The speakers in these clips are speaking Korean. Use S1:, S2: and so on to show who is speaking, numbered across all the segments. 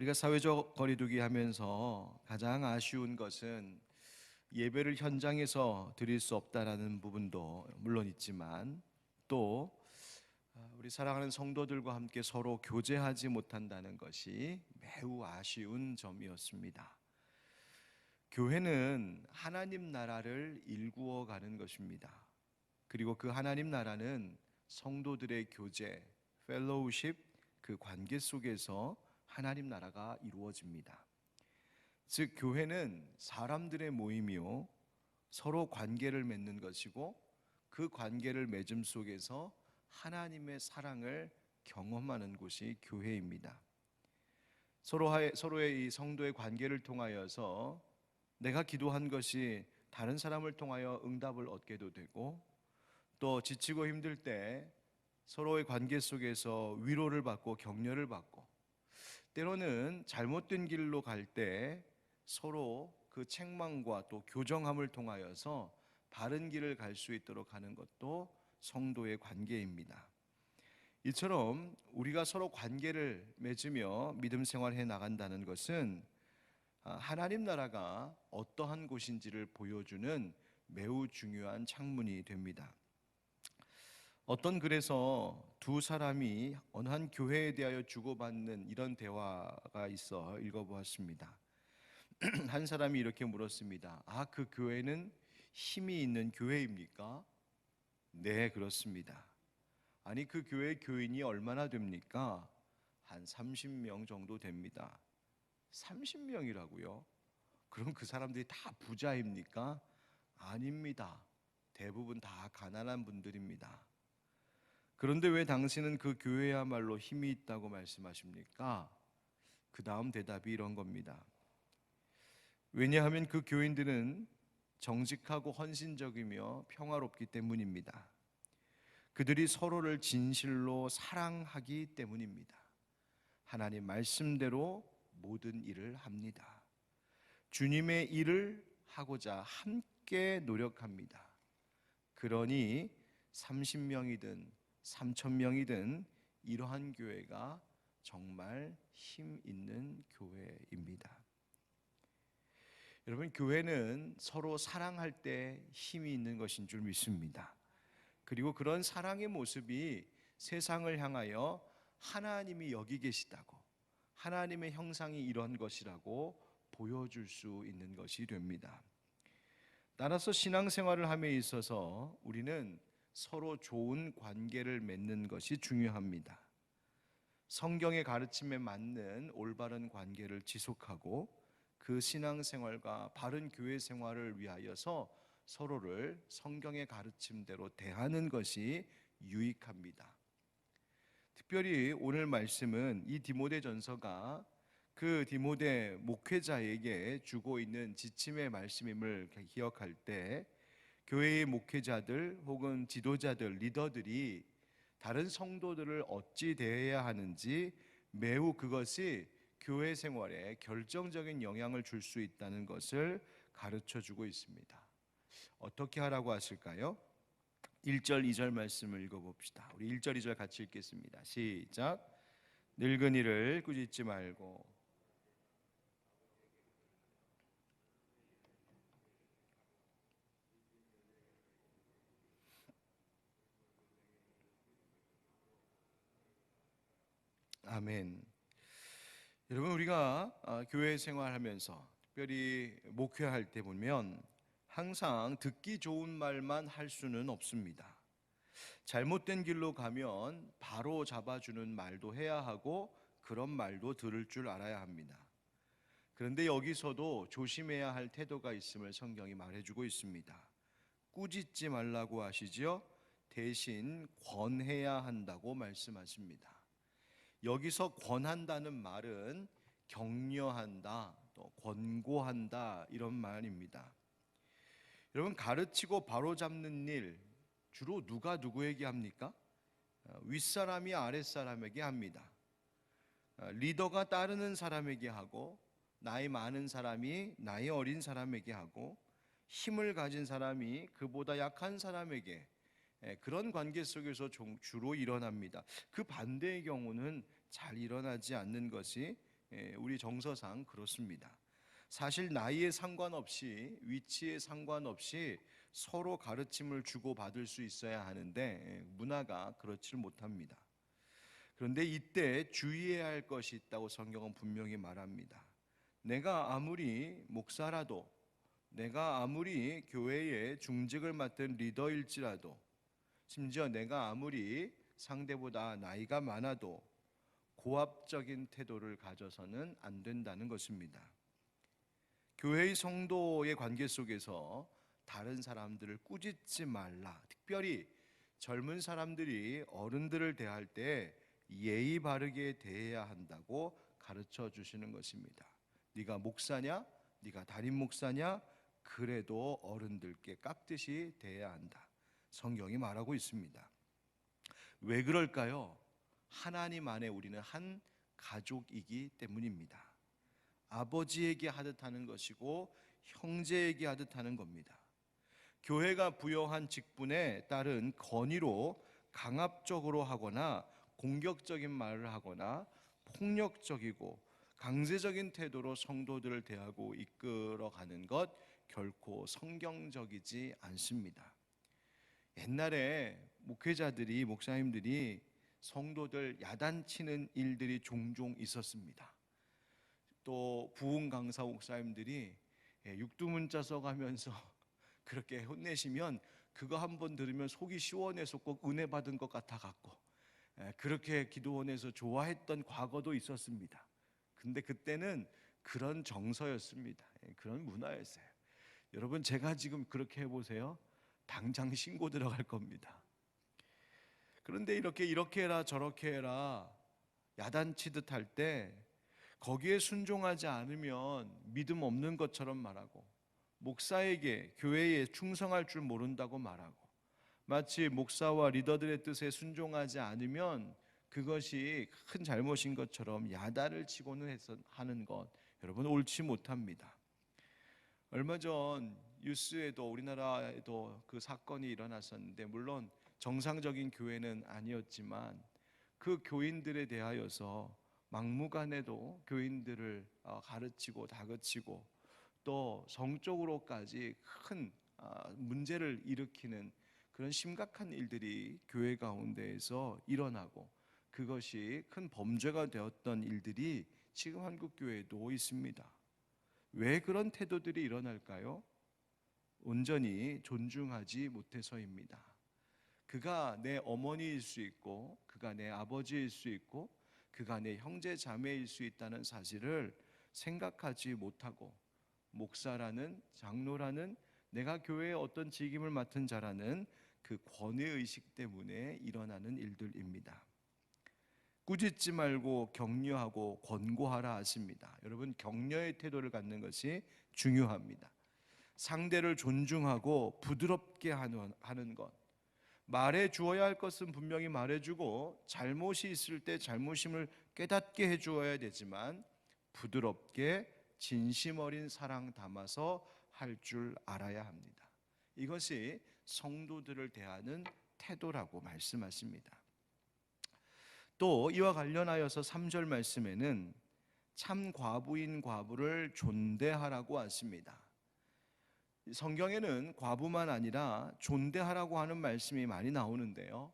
S1: 우리가 사회적 거리두기 하면서 가장 아쉬운 것은 예배를 현장에서 드릴 수 없다라는 부분도 물론 있지만, 또 우리 사랑하는 성도들과 함께 서로 교제하지 못한다는 것이 매우 아쉬운 점이었습니다. 교회는 하나님 나라를 일구어 가는 것입니다. 그리고 그 하나님 나라는 성도들의 교제, 펠로우십, 그 관계 속에서 하나님 나라가 이루어집니다. 즉, 교회는 사람들의 모임이요, 서로 관계를 맺는 것이고, 그 관계를 맺음 속에서 하나님의 사랑을 경험하는 곳이 교회입니다. 서로의 이 성도의 관계를 통하여서 내가 기도한 것이 다른 사람을 통하여 응답을 얻게도 되고, 또 지치고 힘들 때 서로의 관계 속에서 위로를 받고 격려를 받고, 때로는 잘못된 길로 갈 때 서로 그 책망과 또 교정함을 통하여서 바른 길을 갈 수 있도록 하는 것도 성도의 관계입니다. 이처럼 우리가 서로 관계를 맺으며 믿음 생활해 나간다는 것은 하나님 나라가 어떠한 곳인지를 보여주는 매우 중요한 창문이 됩니다. 어떤 글에서 두 사람이 어느 한 교회에 대하여 주고받는 이런 대화가 있어 읽어보았습니다. 한 사람이 이렇게 물었습니다. 그 교회는 힘이 있는 교회입니까? 네, 그렇습니다. 아니, 그 교회 교인이 얼마나 됩니까? 한 30명 정도 됩니다. 30명이라고요? 그럼 그 사람들이 다 부자입니까? 아닙니다. 대부분 다 가난한 분들입니다. 그런데 왜 당신은 그 교회야말로 힘이 있다고 말씀하십니까? 그 다음 대답이 이런 겁니다. 왜냐하면 그 교인들은 정직하고 헌신적이며 평화롭기 때문입니다. 그들이 서로를 진실로 사랑하기 때문입니다. 하나님 말씀대로 모든 일을 합니다. 주님의 일을 하고자 함께 노력합니다. 그러니 30명이든 3,000명이든 이러한 교회가 정말 힘 있는 교회입니다. 여러분, 교회는 서로 사랑할 때 힘이 있는 것인 줄 믿습니다. 그리고 그런 사랑의 모습이 세상을 향하여 하나님이 여기 계시다고, 하나님의 형상이 이런 것이라고 보여줄 수 있는 것이 됩니다. 따라서 신앙생활을 함에 있어서 우리는 서로 좋은 관계를 맺는 것이 중요합니다. 성경의 가르침에 맞는 올바른 관계를 지속하고 그 신앙생활과 바른 교회 생활을 위하여서 서로를 성경의 가르침대로 대하는 것이 유익합니다. 특별히 오늘 말씀은 이 디모데전서가 그 디모데 목회자에게 주고 있는 지침의 말씀임을 기억할 때, 교회의 목회자들 혹은 지도자들, 리더들이 다른 성도들을 어찌 대해야 하는지, 매우 그것이 교회 생활에 결정적인 영향을 줄 수 있다는 것을 가르쳐 주고 있습니다. 어떻게 하라고 하실까요? 1절 2절 말씀을 읽어봅시다. 우리 1절 2절 같이 읽겠습니다. 시작. 늙은이를 꾸짖지 말고 아멘. 여러분, 우리가 교회 생활하면서 특별히 목회할 때 보면 항상 듣기 좋은 말만 할 수는 없습니다. 잘못된 길로 가면 바로 잡아주는 말도 해야 하고, 그런 말도 들을 줄 알아야 합니다. 그런데 여기서도 조심해야 할 태도가 있음을 성경이 말해주고 있습니다. 꾸짖지 말라고 하시지요? 대신 권해야 한다고 말씀하십니다. 여기서 권한다는 말은 격려한다, 또 권고한다, 이런 말입니다. 여러분, 가르치고 바로잡는 일 주로 누가 누구에게 합니까? 윗사람이 아랫사람에게 합니다. 리더가 따르는 사람에게 하고, 나이 많은 사람이 나이 어린 사람에게 하고, 힘을 가진 사람이 그보다 약한 사람에게, 그런 관계 속에서 주로 일어납니다. 그 반대의 경우는 잘 일어나지 않는 것이 우리 정서상 그렇습니다. 사실 나이에 상관없이 위치에 상관없이 서로 가르침을 주고받을 수 있어야 하는데 문화가 그렇지 못합니다. 그런데 이때 주의해야 할 것이 있다고 성경은 분명히 말합니다. 내가 아무리 목사라도, 내가 아무리 교회의 중직을 맡은 리더일지라도, 심지어 내가 아무리 상대보다 나이가 많아도 고압적인 태도를 가져서는 안 된다는 것입니다. 교회의 성도의 관계 속에서 다른 사람들을 꾸짖지 말라. 특별히 젊은 사람들이 어른들을 대할 때 예의 바르게 대해야 한다고 가르쳐 주시는 것입니다. 네가 목사냐? 네가 담임 목사냐? 그래도 어른들께 깍듯이 대해야 한다. 성경이 말하고 있습니다. 왜 그럴까요? 하나님 안에 우리는 한 가족이기 때문입니다. 아버지에게 하듯 하는 것이고 형제에게 하듯 하는 겁니다. 교회가 부여한 직분에 따른 건의로 강압적으로 하거나 공격적인 말을 하거나 폭력적이고 강제적인 태도로 성도들을 대하고 이끌어가는 것 결코 성경적이지 않습니다. 옛날에 목회자들이, 목사님들이 성도들 야단치는 일들이 종종 있었습니다. 또 부흥 강사 목사님들이 육두문자 써가면서 그렇게 혼내시면 그거 한번 들으면 속이 시원해서 꼭 은혜 받은 것 같아 갖고 그렇게 기도원에서 좋아했던 과거도 있었습니다. 근데 그때는 그런 정서였습니다. 그런 문화였어요. 여러분, 제가 지금 그렇게 해보세요. 당장 신고 들어갈 겁니다. 그런데 이렇게 해라 저렇게 해라 야단치듯 할 때 거기에 순종하지 않으면 믿음 없는 것처럼 말하고, 목사에게, 교회에 충성할 줄 모른다고 말하고, 마치 목사와 리더들의 뜻에 순종하지 않으면 그것이 큰 잘못인 것처럼 야단을 치고는 하는 것, 여러분 옳지 못합니다. 얼마 전 뉴스에도, 우리나라에도 그 사건이 일어났었는데, 물론 정상적인 교회는 아니었지만 그 교인들에 대하여서 막무가내도 교인들을 가르치고 다그치고 또 성적으로까지 큰 문제를 일으키는 그런 심각한 일들이 교회 가운데에서 일어나고, 그것이 큰 범죄가 되었던 일들이 지금 한국 교회에도 있습니다. 왜 그런 태도들이 일어날까요? 온전히 존중하지 못해서입니다. 그가 내 어머니일 수 있고, 그가 내 아버지일 수 있고, 그가 내 형제 자매일 수 있다는 사실을 생각하지 못하고, 목사라는, 장로라는, 내가 교회의 어떤 직임을 맡은 자라는 그 권위의식 때문에 일어나는 일들입니다. 꾸짖지 말고 격려하고 권고하라 하십니다. 여러분, 격려의 태도를 갖는 것이 중요합니다. 상대를 존중하고 부드럽게 하는 것, 말해 주어야 할 것은 분명히 말해주고 잘못이 있을 때 잘못임을 깨닫게 해주어야 되지만 부드럽게 진심 어린 사랑 담아서 할 줄 알아야 합니다. 이것이 성도들을 대하는 태도라고 말씀하십니다. 또 이와 관련하여서 3절 말씀에는 참 과부인 과부를 존대하라고 하십니다. 성경에는 과부만 아니라 존대하라고 하는 말씀이 많이 나오는데요,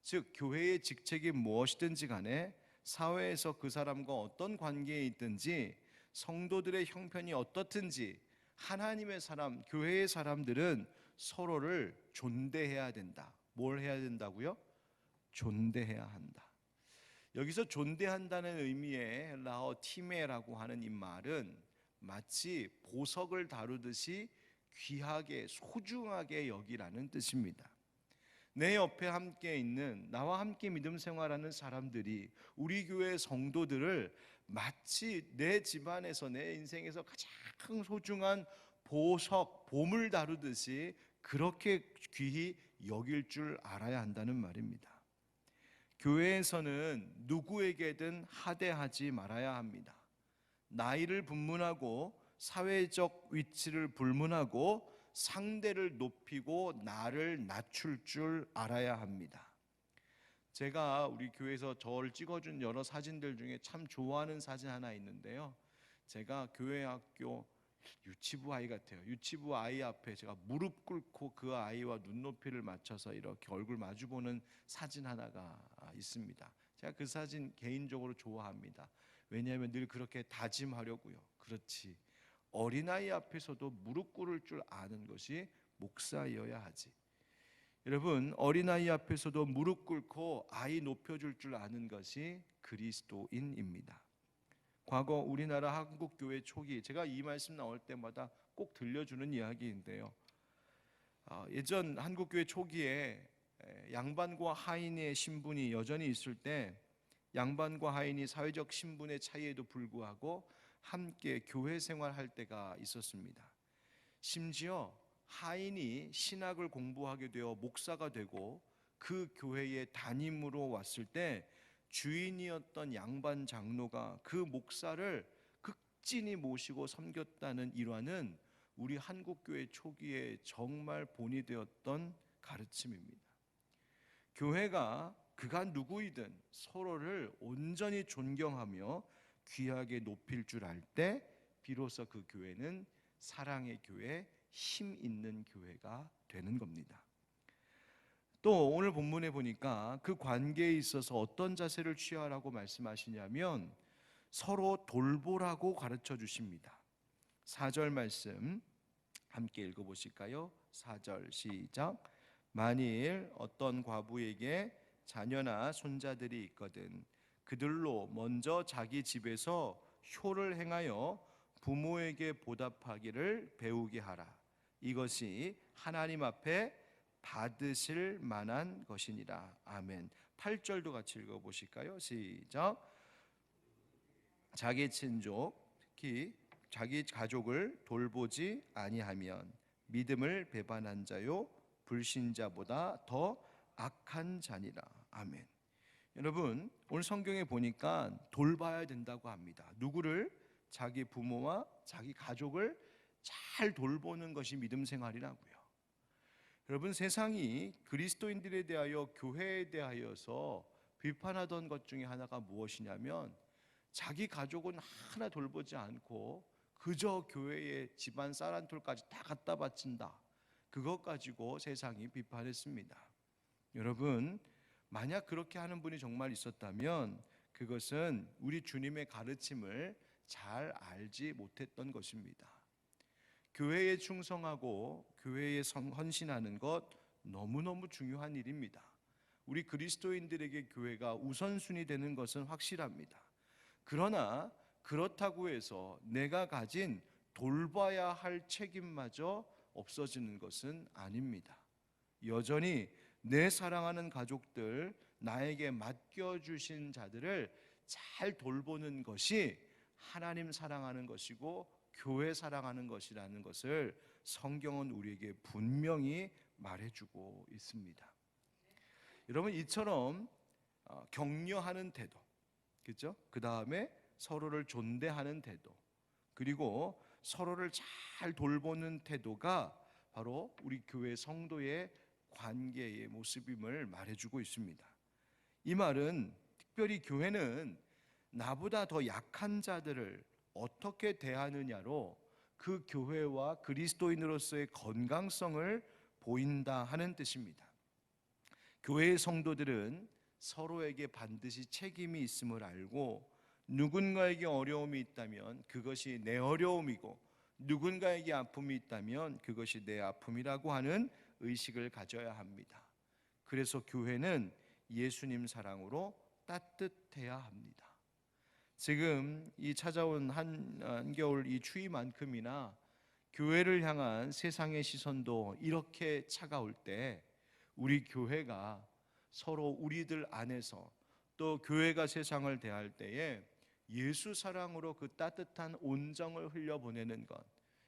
S1: 즉 교회의 직책이 무엇이든지 간에 사회에서 그 사람과 어떤 관계에 있든지 성도들의 형편이 어떻든지 하나님의 사람, 교회의 사람들은 서로를 존대해야 된다. 뭘 해야 된다고요? 존대해야 한다. 여기서 존대한다는 의미의 라어 티메라고 하는 이 말은 마치 보석을 다루듯이 귀하게 소중하게 여기라는 뜻입니다. 내 옆에 함께 있는, 나와 함께 믿음 생활하는 사람들이 우리 교회 성도들을 마치 내 집안에서, 내 인생에서 가장 소중한 보석, 보물 다루듯이 그렇게 귀히 여길 줄 알아야 한다는 말입니다. 교회에서는 누구에게든 하대하지 말아야 합니다. 나이를 분문하고 사회적 위치를 불문하고 상대를 높이고 나를 낮출 줄 알아야 합니다. 제가 우리 교회에서 저를 찍어준 여러 사진들 중에 참 좋아하는 사진 하나 있는데요. 제가 교회 학교 유치부 아이 같아요. 유치부 아이 앞에 제가 무릎 꿇고 그 아이와 눈높이를 맞춰서 이렇게 얼굴 마주보는 사진 하나가 있습니다. 제가 그 사진 개인적으로 좋아합니다. 왜냐하면 늘 그렇게 다짐하려고요. 그렇지. 어린아이 앞에서도 무릎 꿇을 줄 아는 것이 목사여야 하지. 여러분, 어린아이 앞에서도 무릎 꿇고 아이 높여줄 줄 아는 것이 그리스도인입니다. 과거 우리나라 한국교회 초기, 제가 이 말씀 나올 때마다 꼭 들려주는 이야기인데요. 예전 한국교회 초기에 양반과 하인의 신분이 여전히 있을 때 양반과 하인이 사회적 신분의 차이에도 불구하고 함께 교회 생활할 때가 있었습니다. 심지어 하인이 신학을 공부하게 되어 목사가 되고 그 교회에 담임으로 왔을 때 주인이었던 양반 장로가 그 목사를 극진히 모시고 섬겼다는 일화는 우리 한국교회 초기에 정말 본이 되었던 가르침입니다. 교회가 그가 누구이든 서로를 온전히 존경하며 귀하게 높일 줄 알 때 비로소 그 교회는 사랑의 교회, 힘 있는 교회가 되는 겁니다. 또 오늘 본문에 보니까 그 관계에 있어서 어떤 자세를 취하라고 말씀하시냐면 서로 돌보라고 가르쳐 주십니다. 4절 말씀 함께 읽어보실까요? 4절 시작. 만일 어떤 과부에게 자녀나 손자들이 있거든 그들로 먼저 자기 집에서 효를 행하여 부모에게 보답하기를 배우게 하라. 이것이 하나님 앞에 받으실 만한 것이니라. 아멘. 8절도 같이 읽어보실까요? 시작. 자기 친족 특히 자기 가족을 돌보지 아니하면 믿음을 배반한 자요 불신자보다 더 악한 자니라. 아멘. 여러분, 오늘 성경에 보니까 돌봐야 된다고 합니다. 누구를? 자기 부모와 자기 가족을 잘 돌보는 것이 믿음 생활이라고요. 여러분, 세상이 그리스도인들에 대하여 교회에 대하여서 비판하던 것 중에 하나가 무엇이냐면 자기 가족은 하나 돌보지 않고 그저 교회에 집안 쌀 한 톨까지 다 갖다 바친다. 그것 가지고 세상이 비판했습니다. 여러분, 만약 그렇게 하는 분이 정말 있었다면 그것은 우리 주님의 가르침을 잘 알지 못했던 것입니다. 교회에 충성하고 교회에 헌신하는 것 너무너무 중요한 일입니다. 우리 그리스도인들에게 교회가 우선순위 되는 것은 확실합니다. 그러나 그렇다고 해서 내가 가진 돌봐야 할 책임마저 없어지는 것은 아닙니다. 여전히 내 사랑하는 가족들, 나에게 맡겨주신 자들을 잘 돌보는 것이 하나님 사랑하는 것이고 교회 사랑하는 것이라는 것을 성경은 우리에게 분명히 말해주고 있습니다. 여러분, 이처럼 격려하는 태도, 그렇죠? 그 다음에 서로를 존대하는 태도, 그리고 서로를 잘 돌보는 태도가 바로 우리 교회 성도의 관계의 모습임을 말해주고 있습니다. 이 말은 특별히 교회는 나보다 더 약한 자들을 어떻게 대하느냐로 그 교회와 그리스도인으로서의 건강성을 보인다 하는 뜻입니다. 교회의 성도들은 서로에게 반드시 책임이 있음을 알고 누군가에게 어려움이 있다면 그것이 내 어려움이고 누군가에게 아픔이 있다면 그것이 내 아픔이라고 하는 의식을 가져야 합니다. 그래서 교회는 예수님 사랑으로 따뜻해야 합니다. 지금 이 찾아온 한겨울 이 추위만큼이나 교회를 향한 세상의 시선도 이렇게 차가울 때 우리 교회가 서로 우리들 안에서 또 교회가 세상을 대할 때에 예수 사랑으로 그 따뜻한 온정을 흘려보내는 것,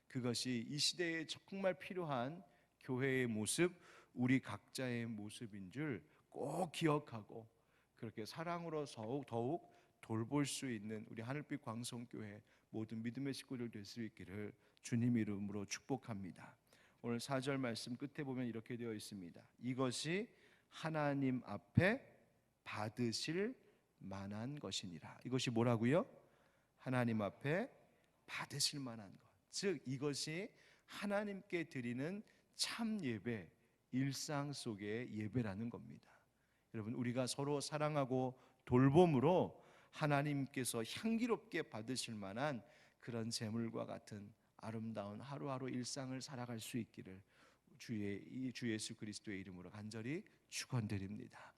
S1: 그것이 이 시대에 정말 필요한 교회의 모습, 우리 각자의 모습인 줄 꼭 기억하고 그렇게 사랑으로 더욱 돌볼 수 있는 우리 하늘빛 광성교회 모든 믿음의 식구들 될 수 있기를 주님 이름으로 축복합니다. 오늘 4절 말씀 끝에 보면 이렇게 되어 있습니다. 이것이 하나님 앞에 받으실 만한 것이니라. 이것이 뭐라고요? 하나님 앞에 받으실 만한 것. 즉 이것이 하나님께 드리는 참 예배, 일상 속의 예배라는 겁니다. 여러분, 우리가 서로 사랑하고 돌봄으로 하나님께서 향기롭게 받으실 만한 그런 제물과 같은 아름다운 하루하루 일상을 살아갈 수 있기를 주 예수 그리스도의 이름으로 간절히 축원드립니다.